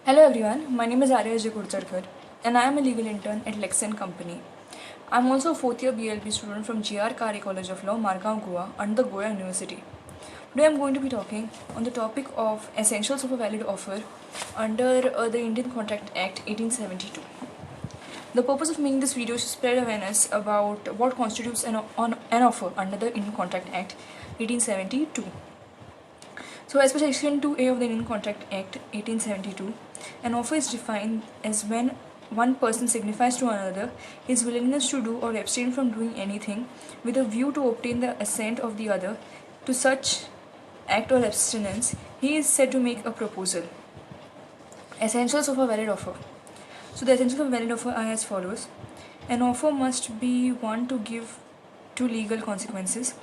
Hello everyone, my name is Arya Jakurtarkar and I am a legal intern at Lexen Company. I am also a fourth year BLB student from GR Kari College of Law, Margao, Goa under Goa University. Today I am going to be talking on the topic of essentials of a valid offer under the Indian Contract Act 1872. The purpose of making this video is to spread awareness about what constitutes an offer under the Indian Contract Act 1872. So, as per Section 2A of the Indian Contract Act 1872, an offer is defined as when one person signifies to another his willingness to do or abstain from doing anything with a view to obtain the assent of the other to such act or abstinence. He is said to make a proposal. Essentials of a valid offer. So, the essentials of a valid offer are as follows. An offer must be one to give to legal consequences.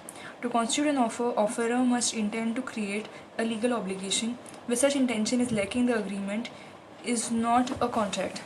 To constitute an offer, offerer must intend to create a legal obligation. Where such intention is lacking, the agreement is not a contract.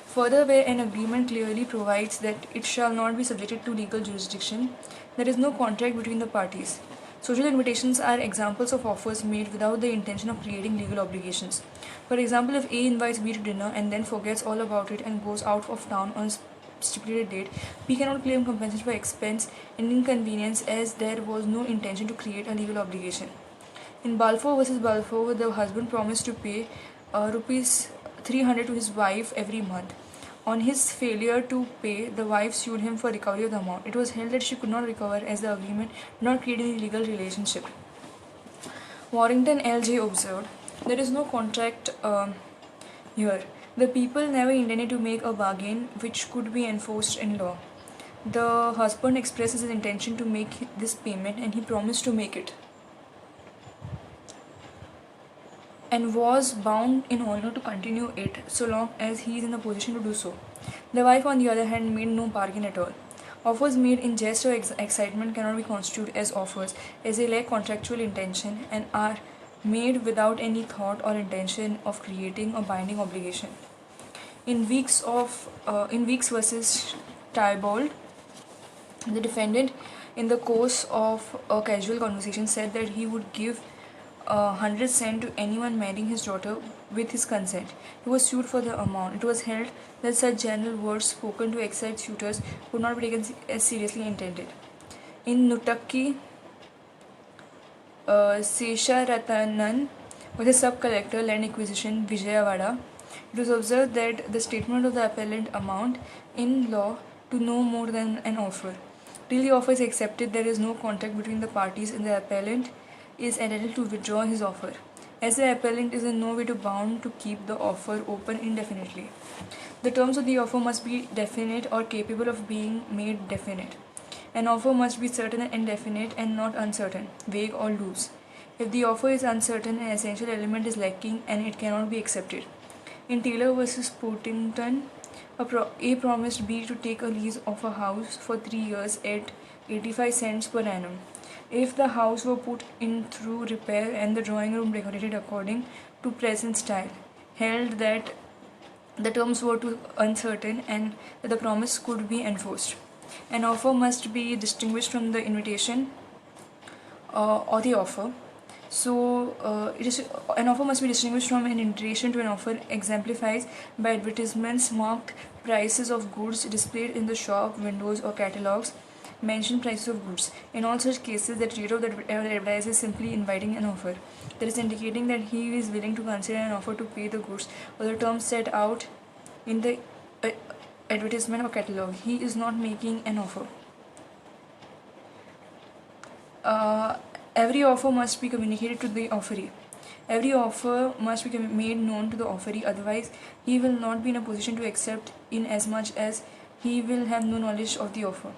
Further, where an agreement clearly provides that it shall not be subjected to legal jurisdiction, there is no contract between the parties. Social invitations are examples of offers made without the intention of creating legal obligations. For example, if A invites B to dinner and then forgets all about it and goes out of town on a stipulated date, B cannot claim compensation for expense and inconvenience as there was no intention to create a legal obligation. In Balfour versus Balfour, the husband promised to pay rupees 300 to his wife every month. On his failure to pay, the wife sued him for recovery of the amount. It was held that she could not recover as the agreement did not create any legal relationship. Warrington L.J. observed, there is no contract here. The people never intended to make a bargain which could be enforced in law. The husband expresses his intention to make this payment and he promised to make it, and was bound in honor to continue it so long as he is in a position to do so. The wife, on the other hand, made no bargain at all. Offers made in jest or excitement cannot be constituted as offers, as they lack contractual intention and are made without any thought or intention of creating a binding obligation. In Weeks versus Tybalt, the defendant, in the course of a casual conversation, said that he would give 100 cents to anyone marrying his daughter with his consent. He was sued for the amount. It was held that such general words spoken to excite suitors would not be taken as seriously intended. In Nutaki, Sesharatanan was a sub-collector, land acquisition, Vijayawada. It was observed that the statement of the appellant amount in law to no more than an offer. Till the offer is accepted, there is no contract between the parties and the appellant is entitled to withdraw his offer, as the appellant is in no way bound to keep the offer open indefinitely. The terms of the offer must be definite or capable of being made definite. An offer must be certain and definite and not uncertain, vague or loose. If the offer is uncertain, an essential element is lacking and it cannot be accepted. In Taylor versus Portington, A promised B to take a lease of a house for 3 years at 85 cents per annum. If the house were put in through repair and the drawing room decorated according to present style, held that the terms were too uncertain and that the promise could be enforced. An offer must be distinguished from the invitation or the offer. So, an offer must be distinguished from an invitation to an offer exemplifies by advertisements marked prices of goods displayed in the shop windows or catalogs mention prices of goods. In all such cases, the trade of the advertiser is simply inviting an offer. That is indicating that he is willing to consider an offer to pay the goods or the terms set out in the advertisement or catalog. He is not making an offer. Every offer must be communicated to the offeree. Every offer must be made known to the offeree, otherwise he will not be in a position to accept inasmuch as he will have no knowledge of the offer.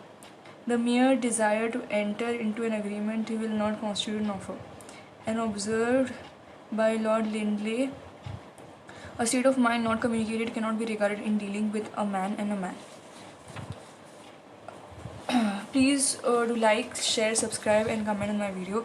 The mere desire to enter into an agreement will not constitute an offer. And observed by Lord Lindley, a state of mind not communicated cannot be regarded in dealing with a man and a man. Please do like, share, subscribe and comment on my video,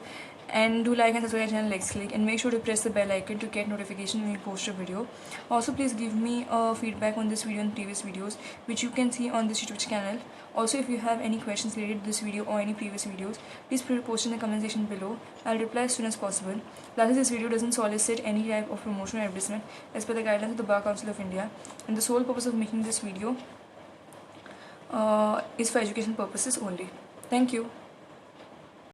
And do like and subscribe our channel Lex Click, and make sure to press the bell icon to get notification when we post a video. Also, please give me feedback on this video and previous videos which you can see on this YouTube channel. Also, if you have any questions related to this video or any previous videos, please post in the comment section below. I'll reply as soon as possible. Lastly, this video doesn't solicit any type of promotion or advertisement as per the guidelines of the Bar Council of India, and the sole purpose of making this video is for education purposes only. Thank you.